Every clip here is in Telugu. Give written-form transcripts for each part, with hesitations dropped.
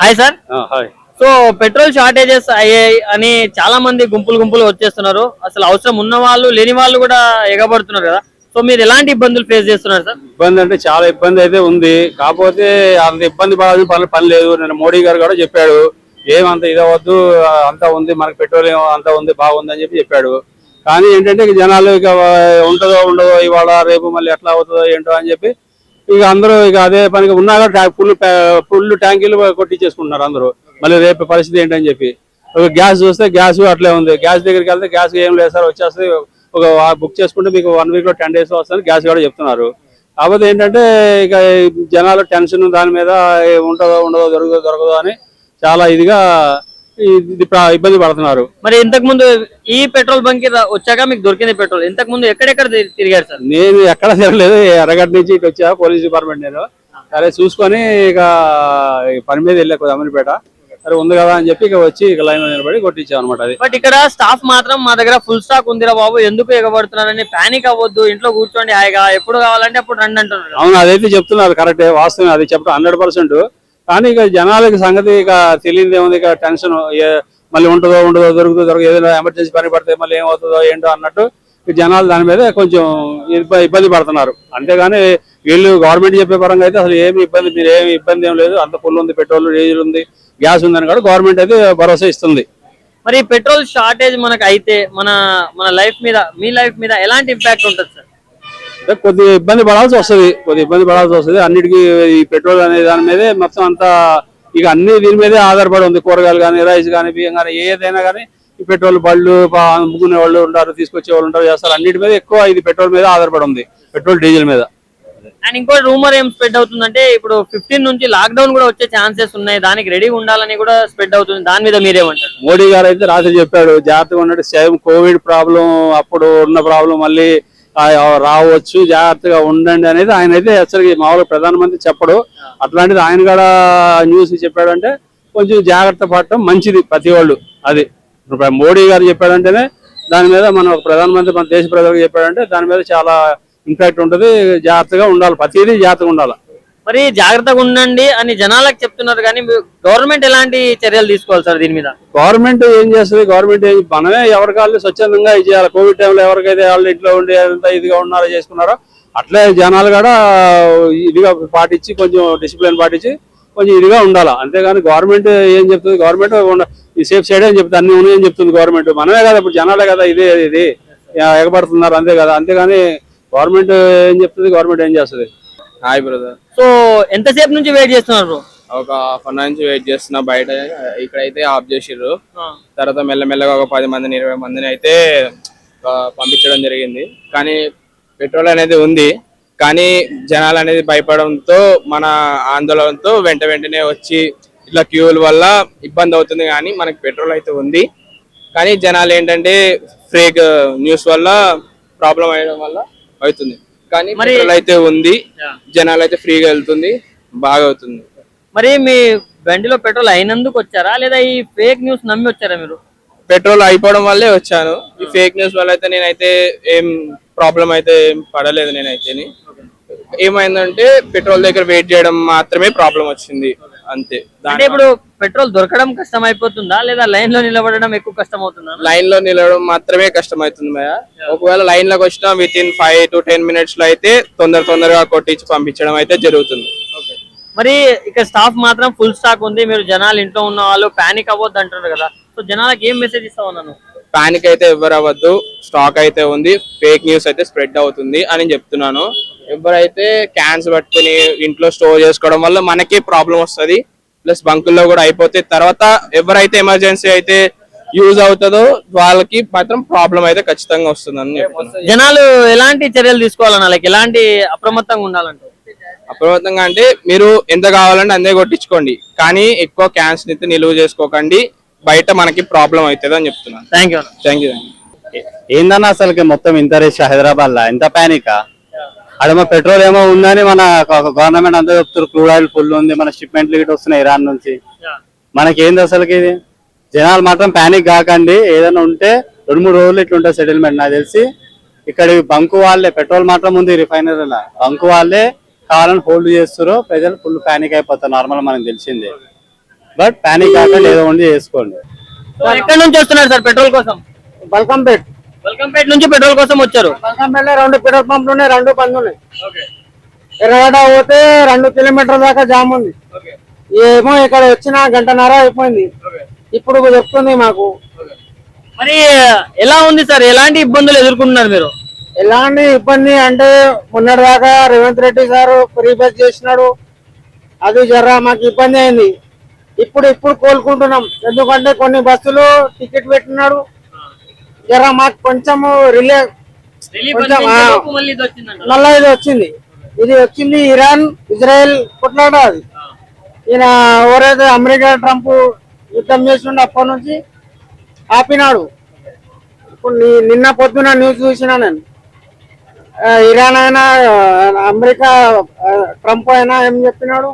Hi sir. Hi. So petrol shortages అయ్యాయి అని చాలా మంది గుంపులు వచ్చేస్తున్నారు. అసలు అవసరం ఉన్న వాళ్ళు లేని వాళ్ళు కూడా ఎగబడుతున్నారు కదా. సో మీరు ఎలాంటి ఇబ్బందులు ఫేస్ చేస్తున్నారు సార్? ఇబ్బంది అంటే చాలా ఇబ్బంది అయితే ఉంది. కాకపోతే అంత ఇబ్బంది పడాల్సిన పని లేదు. నేను మోడీ గారు కూడా చెప్పాడు, ఏమంత ఇదవద్దు, అంతా ఉంది, మనకి పెట్రోల్ అంతా ఉంది, బాగుంది అని చెప్పాడు. కానీ ఏంటంటే జనాలు ఇక ఉంటుందో ఉండదో, ఇవాళ రేపు మళ్ళీ ఎట్లా అవుతుందో ఏంటో అని చెప్పి ఇక అందరూ ఇక అదే పనికి ఉన్నా ఫుల్ ట్యాంకీలు కొట్టించేసుకుంటున్నారు అందరూ. మళ్ళీ రేపు పరిస్థితి ఏంటని చెప్పి గ్యాస్ చూస్తే గ్యాస్ అట్లే ఉంది. గ్యాస్ దగ్గరికి వెళ్తే గ్యాస్ ఏం లేదు సార్, వచ్చేస్తే ఒక బుక్ చేసుకుంటే మీకు 1 వీక్ లో 10 days వస్తుంది గ్యాస్ కూడా చెప్తున్నారు. కాకపోతే ఏంటంటే ఇక జనాలు టెన్షన్ దాని మీద ఉంటుందో ఉండదో, దొరకదో అని చాలా ఇదిగా ఇబ్బంది పడుతున్నారు. మరి ఇంతకు ముందు ఈ పెట్రోల్ బంక్ వచ్చాక మీకు దొరికింది పెట్రోల్, ఇంతకు ముందు ఎక్కడెక్కడ తిరిగారు సార్? నేను ఎక్కడ తిరగలేదు, ఎర్రగడ్డ నుంచి ఇటు వచ్చా పోలీస్ డిపార్ట్మెంట్. నేను సరే చూసుకొని ఇక పని మీద వెళ్ళా అమీర్పేట. సరే ఉంది కదా అని చెప్పి ఇక వచ్చి ఇక లైన్ లో నిలబడి కొట్టించాం అనమాట. అది బట్ ఇక్కడ స్టాఫ్ మాత్రం మా దగ్గర ఫుల్ స్టాక్ ఉందిరా బాబు, ఎందుకు ఎగబడుతున్నారని, ప్యానిక్ అవ్వద్దు, ఇంట్లో కూర్చోండి హాయిగా, ఎప్పుడు కావాలంటే అప్పుడు రండి అంటున్నారు. అవును, అదైతే చెప్తున్నారు, కరెక్టే, వాస్తవం, అది చెప్పడం 100%. కానీ ఇక జనాలకి సంగతి ఇక తెలియదు ఏముంది, ఇక టెన్షన్ మళ్ళీ ఉంటుందో ఉండదో, దొరకదో ఏదైనా ఎమర్జెన్సీ పని పడితే మళ్ళీ ఏమవుతుందో ఏంటో అన్నట్టు జనాలు దాని మీద కొంచెం ఇబ్బంది పడుతున్నారు. అంతేగాని వీళ్ళు గవర్నమెంట్ చెప్పే పరంగా అయితే అసలు ఏమి ఇబ్బంది ఏం లేదు, అంత ఫుల్ ఉంది, పెట్రోల్ డీజిల్ ఉంది, గ్యాస్ ఉందని కూడా గవర్నమెంట్ అయితే భరోసా ఇస్తుంది. మరి పెట్రోల్ షార్టేజ్ మనకు అయితే మన లైఫ్ మీద, మీ లైఫ్ మీద ఎలాంటి ఇంపాక్ట్ ఉంటుంది సార్? కొద్దిగా ఇబ్బంది పడాల్సి వస్తుంది, అన్నిటికీ ఈ పెట్రోల్ అనే దాని మీదే మొత్తం అంతా ఇక అన్ని దీని మీదే ఆధారపడి ఉంది. కూరగాయలు కానీ, రైస్ కానీ, బియ్యం కానీ, ఏదైనా కానీ ఈ పెట్రోల్ బళ్ళు అమ్ముకునే వాళ్ళు ఉంటారు, తీసుకొచ్చే వాళ్ళు ఉంటారు, చేస్తారు, అన్నిటి మీద ఎక్కువ ఇది పెట్రోల్ మీద ఆధారపడి ఉంది, పెట్రోల్ డీజిల్ మీద. అండ్ ఇంకో రూమర్ ఏం స్ప్రెడ్ అవుతుందంటే ఇప్పుడు 15 నుంచి లాక్డౌన్ కూడా వచ్చే ఛాన్సెస్ ఉన్నాయి, దానికి రెడీ ఉండాలని కూడా స్ప్రెడ్ అవుతుంది. దాని మీద మీరేమంటారు? మోడీ గారు అయితే రాత్రి చెప్పాడు, జాగ్రత్తగా ఉన్నట్టు, సేమ్ కోవిడ్ ప్రాబ్లం అప్పుడు ఉన్న ప్రాబ్లం మళ్ళీ రావచ్చు, జాగ్రత్తగా ఉండండి అనేది ఆయన అయితే హెచ్చరిక. మామూలుగా ప్రధానమంత్రి చెప్పడు, అట్లాంటిది ఆయన కూడా న్యూస్ చెప్పాడంటే కొంచెం జాగ్రత్త పడటం మంచిది ప్రతి వాళ్ళు. అది మోడీ గారు చెప్పాడంటేనే దాని మీద మన ప్రధానమంత్రి మన దేశ ప్రజలకు చెప్పాడంటే దాని మీద చాలా ఇంపాక్ట్ ఉంటుంది. జాగ్రత్తగా ఉండాలి, ప్రతిదీ జాగ్రత్తగా ఉండాలి. మరి జాగ్రత్తగా ఉండండి అని జనాలకు చెప్తున్నారు, కానీ గవర్నమెంట్ ఎలాంటి చర్యలు తీసుకోవాలి సార్ దీని మీద? గవర్నమెంట్ ఏం చేస్తుంది, గవర్నమెంట్ మనమే ఎవరికాళ్ళు స్వచ్ఛందంగా చేయాలి. కోవిడ్ టైంలో ఎవరికైతే వాళ్ళు ఇంట్లో ఉండి అంతా ఇదిగా ఉన్నారో చేసుకున్నారో అట్లే జనాలు కూడా ఇదిగా పాటించి కొంచెం డిసిప్లిన్ పాటించి కొంచెం ఇదిగా ఉండాలి. అంతేగాని గవర్నమెంట్ ఏం చెప్తుంది, గవర్నమెంట్ ఈ సేఫ్ సైడ్ అని చెప్తుంది, అన్ని ఉన్నాయని చెప్తుంది గవర్నమెంట్. మనమే కదా ఇప్పుడు జనాలే కదా ఇది ఎగబడుతున్నారు, అంతే కదా. అంతేగాని గవర్నమెంట్ ఏం చెప్తుంది, గవర్నమెంట్ ఏం చేస్తుంది? Hi brother. సో ఎంతసేపు నుంచి వెయిట్ చేస్తున్నారు? ఒక 1 hour నుంచి వెయిట్ చేస్తున్నా బయట. ఇక్కడైతే ఆఫ్ చేసిర్రు, తర్వాత మెల్లమెల్లగా ఒక 10 మందిని 20 మందిని అయితే పంపించడం జరిగింది. కానీ పెట్రోల్ అనేది ఉంది, కానీ జనాలు అనేది భయపడంతో, మన ఆందోళనతో వెంటనే వచ్చి ఇట్లా క్యూల వల్ల ఇబ్బంది అవుతుంది. కానీ మనకి పెట్రోల్ అయితే ఉంది, కానీ జనాలు ఏంటంటే ఫేక్ న్యూస్ వల్ల ప్రాబ్లం అయ్యడం వల్ల అవుతుంది. కానీ పెట్రోల్ అయితే ఉంది, జనాలు అయితే ఫ్రీగా వెళ్తుంది, బాగా అవుతుంది. మరి మీ బండిలో పెట్రోల్ అయినందుకు వచ్చారా, లేదా ఈ ఫేక్ న్యూస్ నమ్మి వచ్చారా మీరు? పెట్రోల్ అయిపోవడం వల్లే వచ్చాను. ఈ ఫేక్ న్యూస్ వల్ల అయితే నేనైతే ఏం ప్రాబ్లం అయితే ఏం పడలేదు. నేనైతే ఏమైందంటే పెట్రోల్ దగ్గర వెయిట్ చేయడం మాత్రమే ప్రాబ్లం వచ్చింది, అంతే. అంటే ఇప్పుడు పెట్రోల్ దొరకడం కష్టం అయిపోతుందా, లేదా లైన్ లో నిలబడడం ఎక్కువ కష్టం అవుతుందా? లైన్ లో నిలవడం మాత్రమే కష్టం అవుతుంది భయ్య. ఒకవేళ లైన్ లోకి వచ్చినా వితిన్ 5 to 10 minutes లో అయితే తొందరగా కొట్టించి పంపించడం అయితే జరుగుతుంది. మరి ఇక్కడ స్టాఫ్ మాత్రం ఫుల్ స్టాక్ ఉంది, మీరు జనాలు ఇంట్లో ఉన్న వాళ్ళు ప్యానిక్ అవ్వద్దు అంటారు కదా. సో జనాలకు ఏం మెసేజ్ ఇస్తావు? నన్ను ప్యానిక్ అయితే ఎవరు అవ్వద్దు, స్టాక్ అయితే ఉంది, ఫేక్ న్యూస్ అయితే స్ప్రెడ్ అవుతుంది అని చెప్తున్నాను. ఎవరైతే క్యాన్స్ పట్టుకుని ఇంట్లో స్టోర్ చేసుకోవడం వల్ల మనకి ప్రాబ్లం వస్తుంది, ప్లస్ బంకుల్లో కూడా అయిపోతే తర్వాత ఎవరైతే ఎమర్జెన్సీ అయితే యూజ్ అవుతుందో వాళ్ళకి మాత్రం ప్రాబ్లం అయితే ఖచ్చితంగా వస్తుందని చెప్తున్నాను. జనాలు ఎలాంటి చర్యలు తీసుకోవాలన్నా, లైక్ ఎలాంటి అప్రమత్తంగా ఉండాలంటే? అప్రమత్తంగా అంటే మీరు ఎంత కావాలంటే అంతే కొట్టించుకోండి, కానీ ఎక్కువ క్యాన్స్ అయితే నిలువ చేసుకోకండి, బయట మనకి ప్రాబ్లం అవుతుంది అని చెప్తున్నాను. Thank you. ఏందన్నా అసలుకి మొత్తం ఇంత రేష్ హైదరాబాద్ లా ఎంత ప్యానికా? అక్కడ పెట్రోల్ ఏమో ఉందని మన గవర్నమెంట్ అంతా చెప్తారు, క్రూడ్ ఆయిల్ ఫుల్ ఉంది, మన షిప్మెంట్లు గిట్ వస్తున్నాయి ఇరాన్ నుంచి. మనకేంది అసలుకి ఇది? జనాలు మాత్రం ప్యానిక్ కాకండి, ఏదైనా ఉంటే 2-3 రోజులు ఇట్లుంటుంది సెటిల్మెంట్. నాకు తెలిసి ఇక్కడ బంకు వాళ్ళే, పెట్రోల్ మాత్రం ఉంది రిఫైనరీలో, బంకు వాళ్ళే కావాలని హోల్డ్ చేస్తారు, ప్రజలు ఫుల్ ప్యానిక్ అయిపోతారు. నార్మల్ మనకు తెలిసిందే. బట్ పానిక్ కాకుండా ఏదో ఉంది చేసుకోండి. సో ఎక్కడి నుంచి వస్తున్నారు సార్ పెట్రోల్ కోసం? బల్కంపేట్ వెల్కంపేట్ నుంచి పెట్రోల్ కోసం వచ్చారు. బల్కంపేట్ లో 2 పెట్రోల్ పంపులు ఉన్నాయి, 2 బంద్ ఉన్నాయి. ఎర్రగడ్డ పోతే 2 కిలోమీటర్ల దాకా జామ్ ఉంది. ఏమో ఇక్కడ వచ్చిన గంటన్నర అయిపోయింది, ఇప్పుడు చెప్తుంది మాకు. మరి ఎలా ఉంది సార్, ఎలాంటి ఇబ్బందులు ఎదుర్కొంటున్నారు మీరు? ఎలాంటి ఇబ్బంది అంటే మొన్నటి దాకా Revanth Reddy sir free bus చేసినాడు, అది జర మాకు ఇబ్బంది అయింది. ఇప్పుడు కోలుకుంటున్నాం, ఎందుకంటే కొన్ని బస్సులు టికెట్ పెట్టినాడు, జర మాకు కొంచెం రిలీఫ్. కొంచెం మళ్ళా ఇది వచ్చింది ఇరాన్ ఇజ్రాయెల్ కొట్లాట. అది ఈయన ఎవరైతే అమెరికా ట్రంప్ యుద్ధం చేసిండో అప్పటి నుంచి ఆపినాడు. ఇప్పుడు నిన్న పొద్దున న్యూస్ చూసినా నేను, ఇరాన్ అయినా అమెరికా ట్రంప్ అయినా ఏం చెప్పినాడు,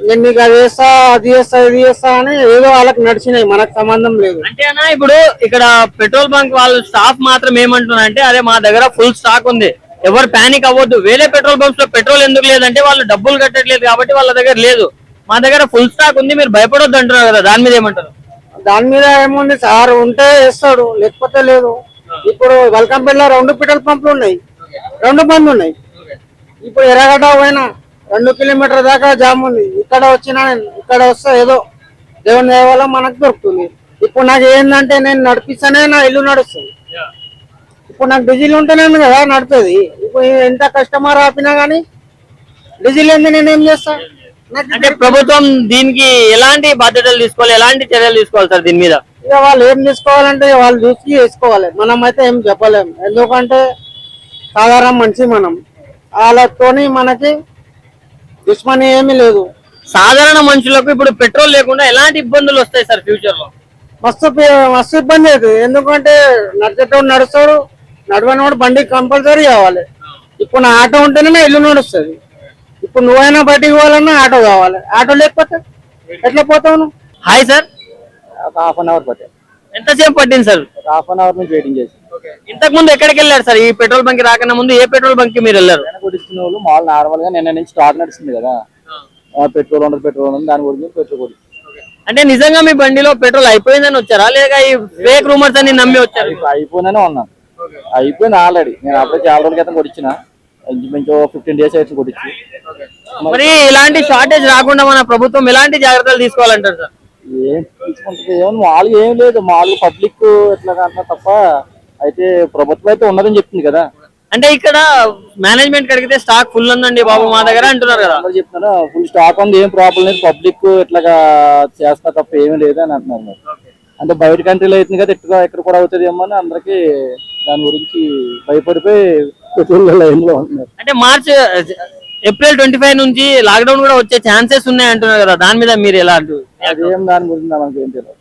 నేను నీకు అది చేస్తా అది చేస్తా ఇది చేస్తా అని ఏదో వాళ్ళకి నడిచినాయి, మనకు సంబంధం లేదు. అంటే అన్న ఇప్పుడు ఇక్కడ పెట్రోల్ బంక్ వాళ్ళు స్టాఫ్ మాత్రం ఏమంటున్నారు అంటే, అదే మా దగ్గర ఫుల్ స్టాక్ ఉంది, ఎవరు పానిక్ అవ్వద్దు. వేరే పెట్రోల్ బంక్స్ లో పెట్రోల్ ఎందుకు లేదంటే వాళ్ళు డబ్బులు కట్టట్లేదు కాబట్టి వాళ్ళ దగ్గర లేదు, మా దగ్గర ఫుల్ స్టాక్ ఉంది, మీరు భయపడొద్దు అంటున్నారు కదా, దాని మీద ఏమంటారు? దాని మీద ఏముంది సార్, ఉంటే వేస్తాడు లేకపోతే లేదు. ఇప్పుడు వెల్కంపేట్ లో 2 పెట్రోల్ పంపులు ఉన్నాయి, 2 బంద్ ఉన్నాయి. ఇప్పుడు ఎర్రగడ్డ పోయినా 2 కిలోమీటర్ దాకా జామ్ ఉంది. ఇక్కడ వస్తే ఏదో దేవుని దయ వల్ల మనకు దొరుకుతుంది. ఇప్పుడు నాకు ఏంటంటే నేను నడిపిస్తానే నా ఇల్లు నడుస్తుంది. ఇప్పుడు నాకు డీజిల్ ఉంటేనే కదా నడుతుంది. ఇప్పుడు ఎంత కస్టమర్ ఆపినా గానీ డీజిల్ ఏంది, నేనేం చేస్తా? అంటే ప్రభుత్వం దీనికి ఎలాంటి బాధ్యతలు తీసుకోవాలి, ఎలాంటి చర్యలు తీసుకోవాలి సార్ దీని మీద? ఇక వాళ్ళు ఏం తీసుకోవాలంటే వాళ్ళు చూసి చేసుకోవాలి, మనం అయితే ఏం చెప్పలేం. ఎందుకంటే సాధారణ మనిషి మనం, వాళ్ళతోని మనకి దుష్మని ఏమీ లేదు. సాధారణ మనుషులకు ఇప్పుడు పెట్రోల్ లేకుండా ఎలాంటి ఇబ్బందులు వస్తాయి సార్ ఫ్యూచర్ లో? మస్తు ఇబ్బంది అవుతుంది. ఎందుకంటే నడిచేటోడు నడుస్తాడు, నడవని వాడు బండి కంపల్సరీ కావాలి. ఇప్పుడు నా ఆటో ఉంటేనే నా ఇల్లు నడుస్తుంది. ఇప్పుడు నువ్వైనా బయటికి పోవాలన్నా ఆటో కావాలి, ఆటో లేకపోతే ఎట్లా పోతావు నువ్వు? హాయ్ సార్, ఒక హాఫ్ అన్ అవర్ పట్టే. ఎంతసేపు పట్టింది సార్? హాఫ్ అన్ అవర్ నుంచి వెయిటింగ్ చేసి. ఇంతకు ముందు ఎక్కడికి వెళ్ళారు సార్? ఈ పెట్రోల్ బంక్ రాకన్నా ముందు ఏ పెట్రోల్ బంక్ కి మీరు వెళ్ళారు? కొట్టిస్తున్న వాళ్ళు మాల్ నార్మల్ గా నిన్న నుంచి స్టాక్ నడుస్తుంది కదా, పెట్రోల్ ఉండదు దాని గురించి పెట్రోల్ కొట్టి. అంటే నిజంగా మీ బండిలో పెట్రోల్ అయిపోయిందని వచ్చారా, లేక ఈ ఫేక్ రూమర్స్ అని నమ్మి వచ్చారు? అయిపోయిందనే ఉన్నాను, అయిపోయింది ఆల్రెడీ. నేను అప్పుడే చాలా రోజుల క్రితం కొట్టించిన, ఇంచుమించు 15 days అయితే కొట్టించి. మరి ఇలాంటి షార్టేజ్ రాకుండా మన ప్రభుత్వం ఎలాంటి జాగ్రత్తలు తీసుకోవాలంటారు సార్? ఏం తీసుకుంటుంది, ఏమో మామూలుగా ఏం లేదు, మామూలుగా పబ్లిక్ ఎట్లా అంటున్నా తప్ప అయితే ప్రభుత్వం అయితే ఉన్నదని చెప్తుంది కదా. అంటే ఇక్కడ మేనేజ్మెంట్ కడిగితే స్టాక్ ఫుల్ ఉందండి బాబు మా దగ్గర అంటున్నారు కదా. చెప్తున్నా ఫుల్ స్టాక్ ఉంది, ఏం ప్రాబ్లం లేదు, పబ్లిక్ ఇట్లాగా చేస్తా తప్ప ఏమీ లేదు అని అంటున్నారు. అంటే బయట కంట్రీలో అవుతుంది కదా, ఎక్కడ కూడా అవుతుంది ఏమో అని అందరికి దాని గురించి భయపడిపోయి లైన్ లో ఉంటున్నారు. అంటే ఏప్రిల్ 25 నుంచి లాక్డౌన్ కూడా వచ్చే ఛాన్సెస్ ఉన్నాయి అంటున్నారు కదా, దాని మీద మీరు ఎలా? అదేం దాని గురించి మనకి ఏం తెలియదు.